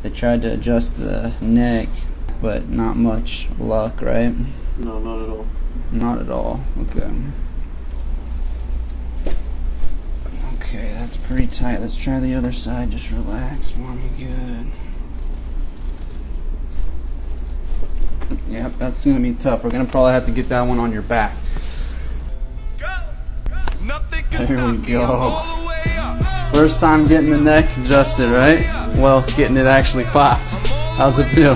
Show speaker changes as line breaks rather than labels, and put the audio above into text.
They tried to adjust the neck, but not much luck, right?
No, not at all.
Not at all. Okay. Okay, that's pretty tight. Let's try the other side. Just relax for me. Good. Yep, that's gonna be tough. We're gonna probably have to get that one on your back. There we go. First time getting the neck adjusted, right? Well, getting it actually popped. How's it feel?